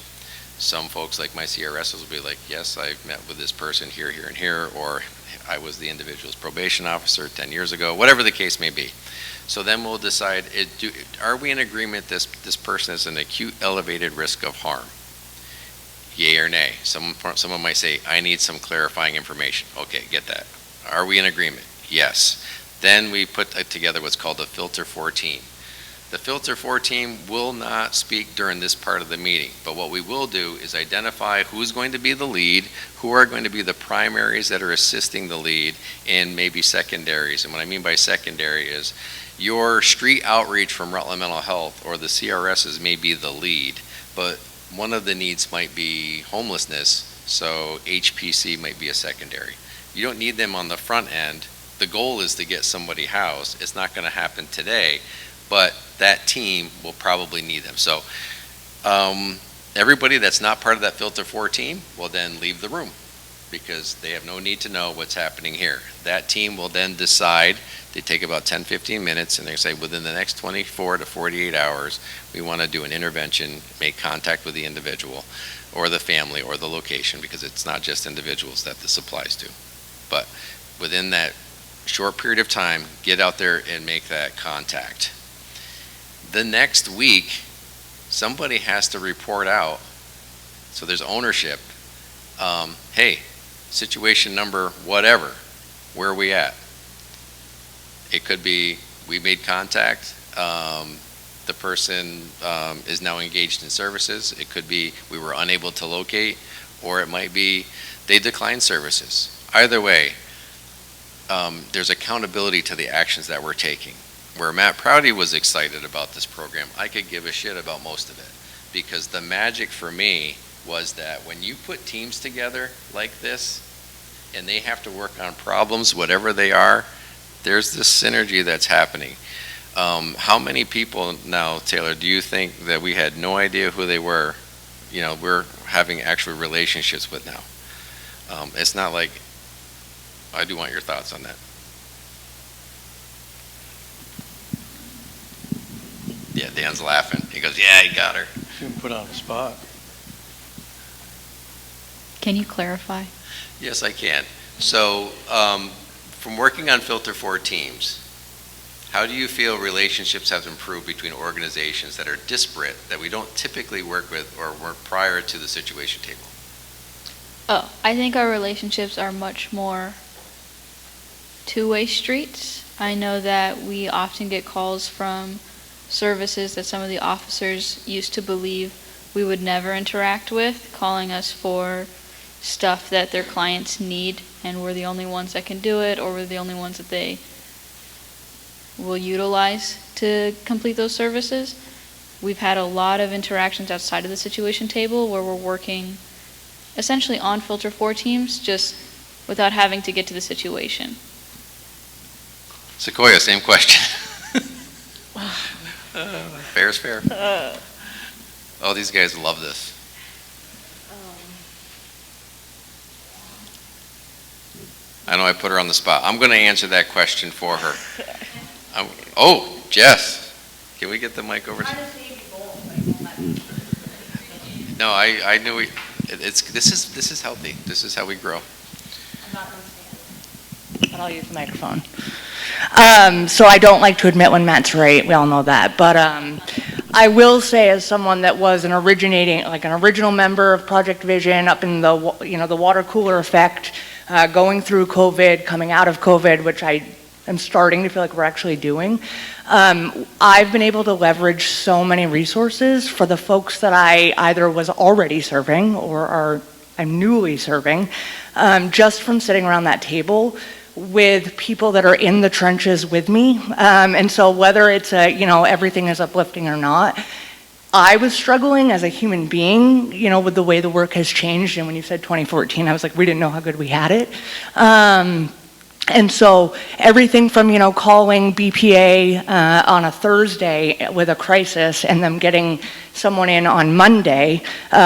Some folks, like my CRSs, will be like, yes, I've met with this person here, here, and here, or I was the individual's probation officer 10 years ago, whatever the case may be. So then we'll decide, are we in agreement this person is an acute elevated risk of harm? Yay or nay? Someone might say, I need some clarifying information. Okay, get that. Are we in agreement? Yes. Then we put together what's called a Filter 4 team. The Filter 4 team will not speak during this part of the meeting, but what we will do is identify who's going to be the lead, who are going to be the primaries that are assisting the lead, and maybe secondaries. And what I mean by secondary is your street outreach from Rutland Mental Health or the CRSs may be the lead, but one of the needs might be homelessness, so HPC might be a secondary. You don't need them on the front end. The goal is to get somebody housed. It's not going to happen today, but that team will probably need them. So everybody that's not part of that Filter 4 team will then leave the room because they have no need to know what's happening here. That team will then decide, they take about 10-15 minutes, and they say within the next 24 to 48 hours, we want to do an intervention, make contact with the individual or the family or the location, because it's not just individuals that this applies to. But within that short period of time, get out there and make that contact. The next week, somebody has to report out, so there's ownership. Hey, situation number whatever, where are we at? It could be, we made contact, the person is now engaged in services. It could be, we were unable to locate, or it might be, they declined services. Either way, there's accountability to the actions that we're taking. Where Matt Prouty was excited about this program, I could give a shit about most of it. Because the magic for me was that when you put teams together like this, and they have to work on problems, whatever they are, there's this synergy that's happening. How many people now, Taylor, do you think that we had no idea who they were, we're having actual relationships with now? It's not like, I do want your thoughts on that. Yeah, Dan's laughing. He goes, yeah, he got her. Shouldn't put on the spot. Can you clarify? Yes, I can. So, from working on Filter 4 teams, how do you feel relationships have improved between organizations that are disparate, that we don't typically work with or work prior to the situation table? Oh, I think our relationships are much more two-way streets. I know that we often get calls from services that some of the officers used to believe we would never interact with, calling us for stuff that their clients need, and we're the only ones that can do it, or we're the only ones that they will utilize to complete those services. We've had a lot of interactions outside of the situation table where we're working essentially on Filter 4 teams, just without having to get to the situation. Sequoia, same question. Fair is fair. Oh, these guys love this. I know I put her on the spot. I'm going to answer that question for her. Oh, Jess, can we get the mic over to you? No, I knew this is healthy. This is how we grow. But I'll use the microphone. So I don't like to admit when Matt's right. We all know that. But I will say, as someone that was an original member of Project Vision up in the water cooler effect, going through COVID, coming out of COVID, which I am starting to feel like we're actually doing, I've been able to leverage so many resources for the folks that I either was already serving or I'm newly serving, just from sitting around that table with people that are in the trenches with me. And so whether it's everything is uplifting or not, I was struggling as a human being, with the way the work has changed. And when you said 2014, I was like, we didn't know how good we had it. And so everything from, calling BPA on a Thursday with a crisis and them getting someone in on Monday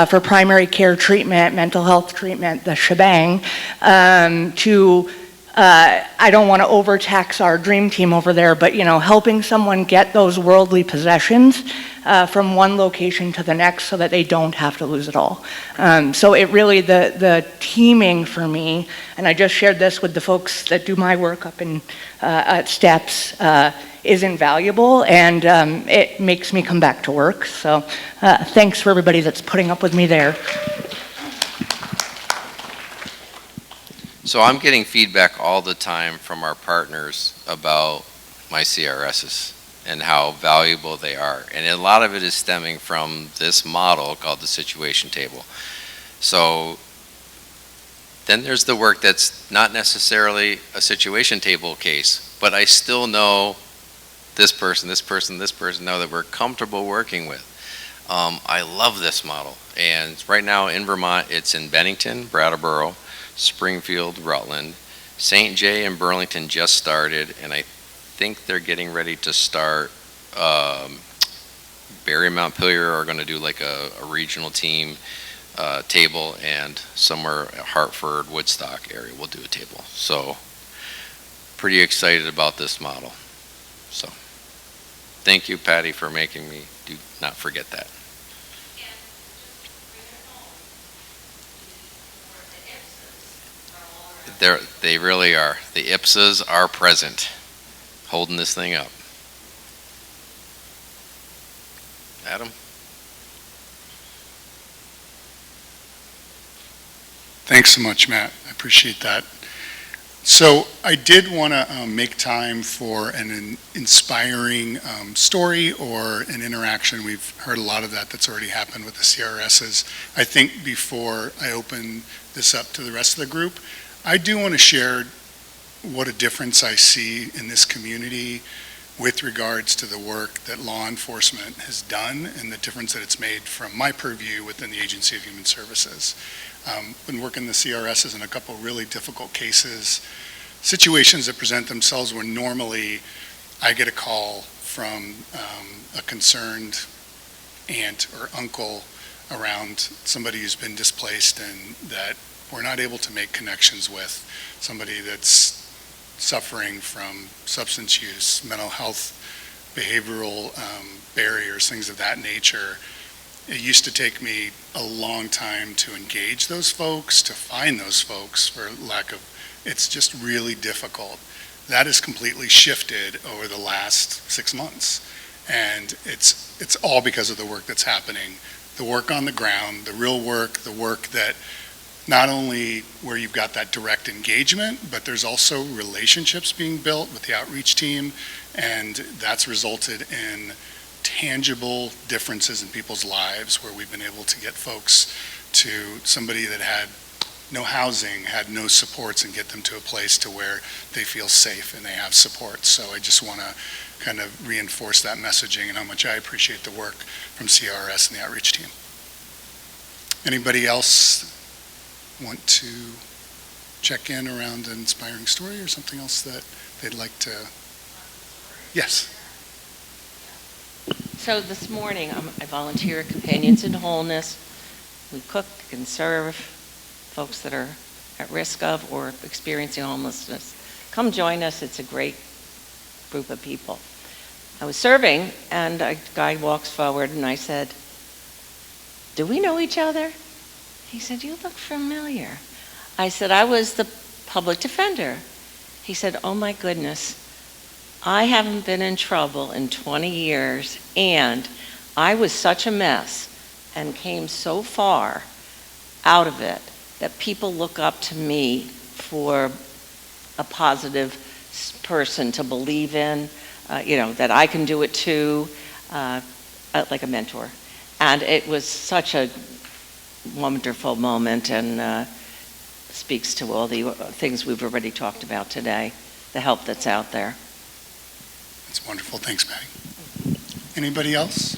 for primary care treatment, mental health treatment, the shebang, to I don't want to overtax our dream team over there, but helping someone get those worldly possessions from one location to the next so that they don't have to lose it all. So it really, the teaming for me, and I just shared this with the folks that do my work up in at STEPS, is invaluable, and it makes me come back to work. So thanks for everybody that's putting up with me there. So I'm getting feedback all the time from our partners about my CRSs and how valuable they are. And a lot of it is stemming from this model called the situation table. So then there's the work that's not necessarily a situation table case, but I still know this person know that we're comfortable working with. I love this model. And right now in Vermont, it's in Bennington, Brattleboro, Springfield, Rutland, St. Jay and Burlington just started, and I think they're getting ready to start. Barry and Montpelier are going to do like a regional team table, and somewhere at Hartford, Woodstock area will do a table. So pretty excited about this model. So thank you, Patty, for making me do not forget that. They really are. The IPSAs are present, holding this thing up. Adam? Thanks so much, Matt. I appreciate that. So I did want to make time for an inspiring story or an interaction. We've heard a lot of that's already happened with the CRSs. I think before I open this up to the rest of the group, I do want to share what a difference I see in this community with regards to the work that law enforcement has done and the difference that it's made from my purview within the Agency of Human Services. Been working the CRSs in a couple really difficult cases, situations that present themselves where normally I get a call from a concerned aunt or uncle around somebody who's been displaced and that we're not able to make connections with, somebody that's suffering from substance use, mental health, behavioral barriers, things of that nature. It used to take me a long time to engage those folks, to find those folks, for lack of, it's just really difficult. That has completely shifted over the last 6 months. And it's all because of the work that's happening. The work on the ground, the real work, the work that not only where you've got that direct engagement, but there's also relationships being built with the outreach team, and that's resulted in tangible differences in people's lives where we've been able to get folks to somebody that had no housing, had no supports, and get them to a place to where they feel safe and they have support. So I just want to kind of reinforce that messaging and how much I appreciate the work from CRS and the outreach team. Anybody else want to check in around an inspiring story or something else that they'd like to? Yes. So this morning, I volunteer at Companions in Wholeness. We cook and serve folks that are at risk of or experiencing homelessness. Come join us. It's a great group of people. I was serving, and a guy walks forward, and I said, "Do we know each other?" He said, "You look familiar." I said, "I was the public defender." He said, "Oh my goodness, I haven't been in trouble in 20 years, and I was such a mess and came so far out of it that people look up to me for a positive person to believe in, that I can do it too, like a mentor." And it was such a wonderful moment and speaks to all the things we've already talked about today, the help that's out there. That's wonderful. Thanks, Patty. Anybody else?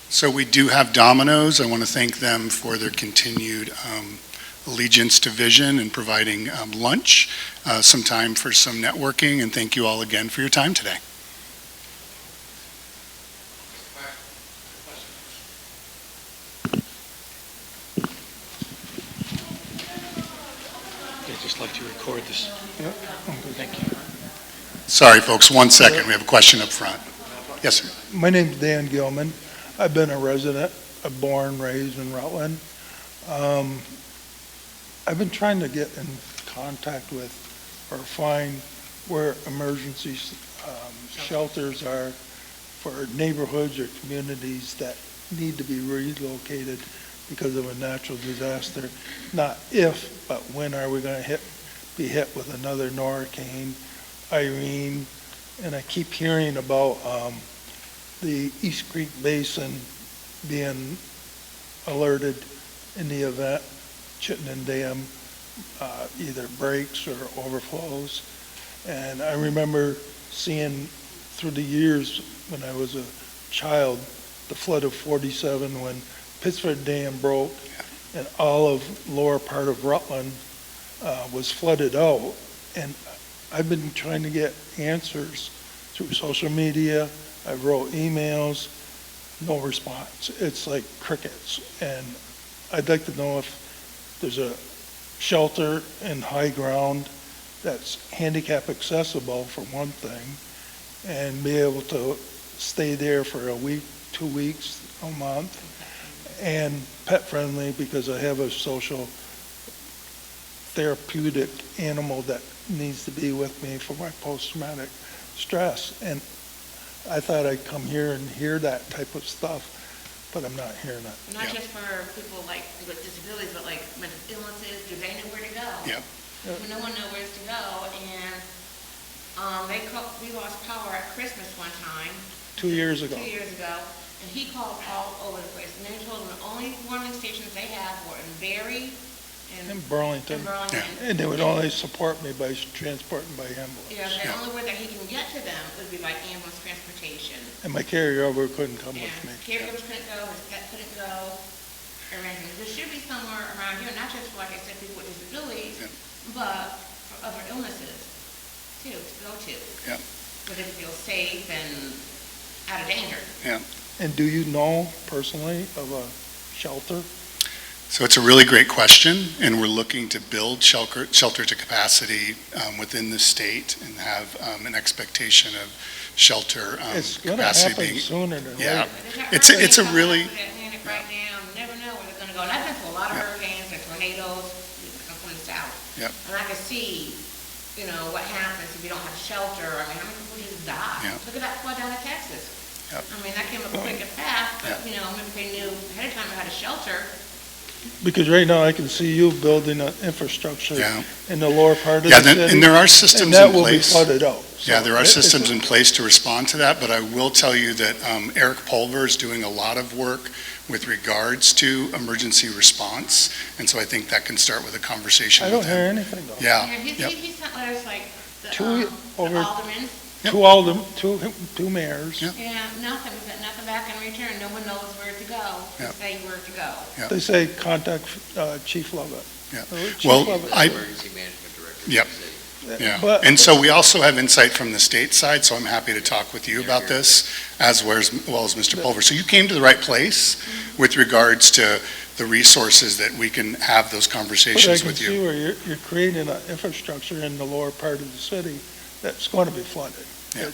So we do have Domino's. I want to thank them for their continued allegiance to Vision and providing lunch, some time for some networking, and thank you all again for your time today. I'd just like to record this. Yep. Thank you. Sorry, folks, 1 second. We have a question up front. Yes, sir. My name's Dan Gilman. I've been a resident, born, raised in Rutland. I've been trying to get in contact with or find where emergency shelters are for neighborhoods or communities that need to be relocated because of a natural disaster. Not if, but when are we going to be hit with another Hurricane Irene? And I keep hearing about the East Creek Basin being alerted in the event Chittenden Dam either breaks or overflows. And I remember seeing through the years when I was a child, the flood of 47 when Pittsford Dam broke and all of lower part of Rutland was flooded out. And I've been trying to get answers through social media. I wrote emails, no response. It's like crickets. And I'd like to know if there's a shelter in high ground that's handicap accessible for one thing, and be able to stay there for a week, 2 weeks, a month, and pet friendly because I have a social therapeutic animal that needs to be with me for my post-traumatic stress. And I thought I'd come here and hear that type of stuff, but I'm not hearing it. Not just for people like with disabilities, but like mental illnesses, do they know where to go? Yeah. when no one knows where to go, and, we lost power at Christmas one time. 2 years ago. 2 years ago, and he called all over the place, and they told him the only warming stations they have were in Barry In and Burlington. Burlington. And they would only support me by transporting by ambulance. Yeah, the only way that he can get to them would be by ambulance transportation. And my carryover couldn't come Yeah, with me. caregivers couldn't go, his pet couldn't go, or anything. There should be somewhere around here, not just for, like I said, people with disabilities, but for other illnesses, too, to go to. Yeah. Where they feel safe and out of danger. Yeah. And do you know personally of a shelter? So it's a really great question, and we're looking to build shelter to capacity within the state and have an expectation of shelter It's going to capacity happen being. sooner than Yeah, later. it's a really, Atlantic right now, you never know where they're gonna go. And I've been to a lot of hurricanes and tornadoes, from the south. Yep. And I can see, you know, what happens if you don't have shelter. I mean, how many people just die? Yeah. Look at that flood down in Texas. Yep. I mean, that came up quick and fast, but, you know, maybe they knew ahead of time they had a shelter. Because right now I can see you building an infrastructure Yeah. in the lower part of yeah, the city. and there are systems in And that will be place. flooded out. Yeah, So there are it's- systems in place to respond to that, but I will tell you that Eric Pulver is doing a lot of work with regards to emergency response, and so I think that can start with a conversation I with don't him. hear anything though. Yeah, He sent letters like the Over aldermen. two mayors. Yeah, nothing, we got nothing back in return. No one knows where to go, Yeah. to say where to go. Yeah. They say contact Chief Lovett. Yeah. Chief Well, Lovett. Emergency management director. Yep. Yeah, But- and so we also have insight from the state side, so I'm happy to talk with you about this, as well as Mr. Pulver. So you came to the right place with regards to the resources that we can have those But I conversations can with see you. where you're creating an infrastructure in the lower part of the city that's going to be flooded. Yeah.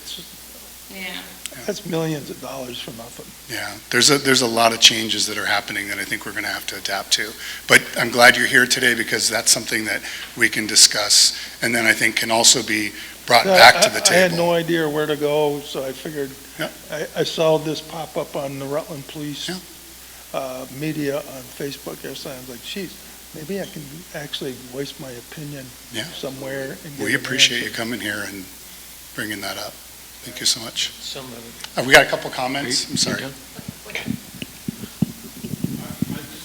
Yeah. That's millions of dollars for nothing. Yeah, there's a lot of changes that are happening that I think we're going to have to adapt to. But I'm glad you're here today because that's something that we can discuss, and then I think can also be brought back to the I had table. no idea where to go, so I figured, Yeah. I saw this pop up on the Rutland Police media on Facebook yesterday. I was like, geez, maybe I can actually voice my opinion Yeah. somewhere. And get We an appreciate answer. you coming here and bringing that up. Thank you so much. Some of it. We got a couple comments, I'm sorry. I'd just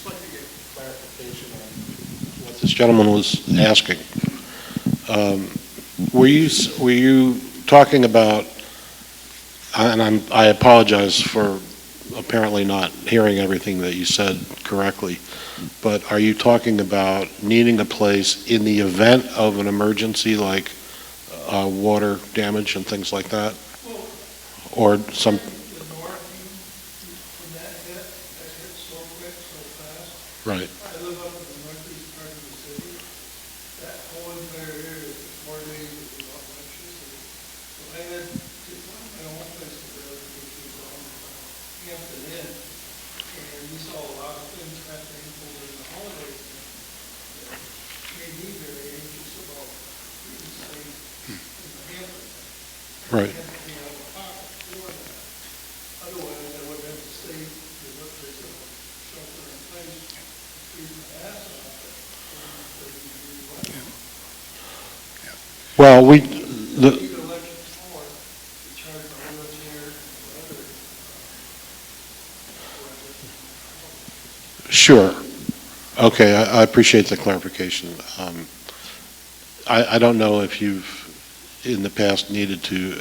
like to get clarification on what this gentleman was asking. Were you talking about, and I apologize for apparently not hearing everything that you said correctly, but are you talking about needing a place in the event of an emergency like water damage and things like that? Or some, right. I live up in the northeast part of the city. That whole entire area is 4 days without electricity. So I had to find my own place to live, which was on Hampton Inn. And we saw a lot of things happening over the holidays. That made me very anxious about being safe in the Hamptons. Right. I had to be out of pocket for that. Otherwise, I would have to stay, there's a shelter in place. Well, sure. Okay, I appreciate the clarification. I don't know if you've, in the past, needed to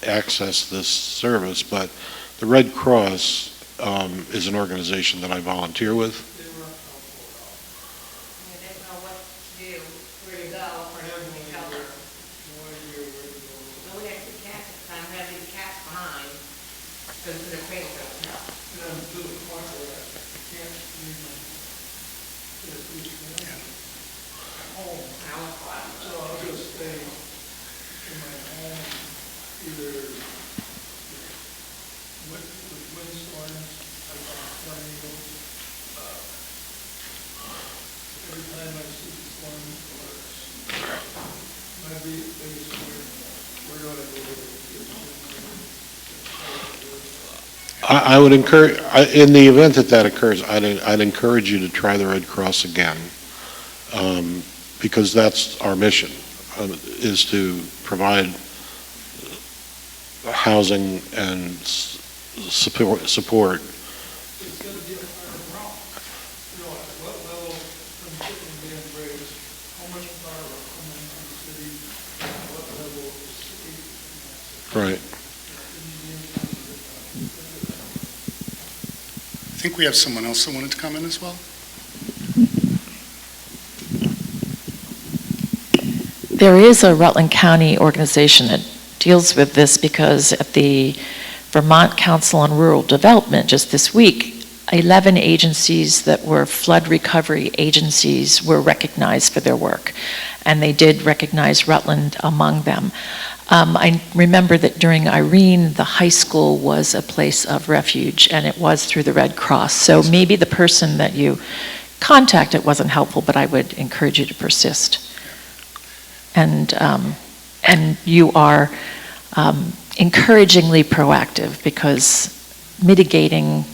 access this service, but the Red Cross is an organization that I volunteer with. They didn't know what to do, where to go, for emergency shelter. Well, we had 2 cats at the time, we had to leave the cats behind, so we couldn't cradle them. So I'll just stay in my home, either with windstorms, like tornadoes. Every time I see the storm alerts, my biggest where do I go? I would encourage, in the event that that occurs, I'd encourage you to try the Red Cross again. because that's our mission, is to provide housing and support. It's got to be a higher amount. You know, at what level, from chicken being raised, how much water are coming into the city, at what level is the city? Right. I think we have someone else that wanted to come in as well. There is a Rutland County organization that deals with this because at the Vermont Council on Rural Development just this week, 11 agencies that were flood recovery agencies were recognized for their work, and they did recognize Rutland among them. I remember that during Irene, the high school was a place of refuge, and it was through the Red Cross. So maybe the person that you contacted wasn't helpful, but I would encourage you to persist. And you are encouragingly proactive, because mitigating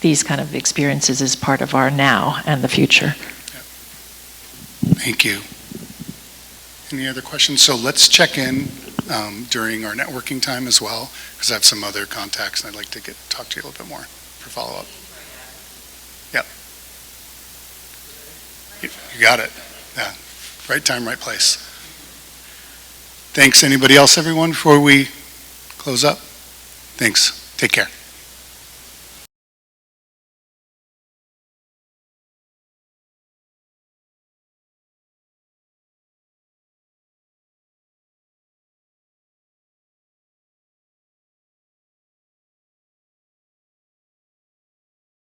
these kind of experiences is part of our now and the future. Thank you. Any other questions? So let's check in during our networking time as well, because I have some other contacts and I'd like to talk to you a little bit more for follow-up. Yep. You got it. Yeah. Right time, right place. Thanks. Anybody else, everyone, before we close up? Thanks. Take care.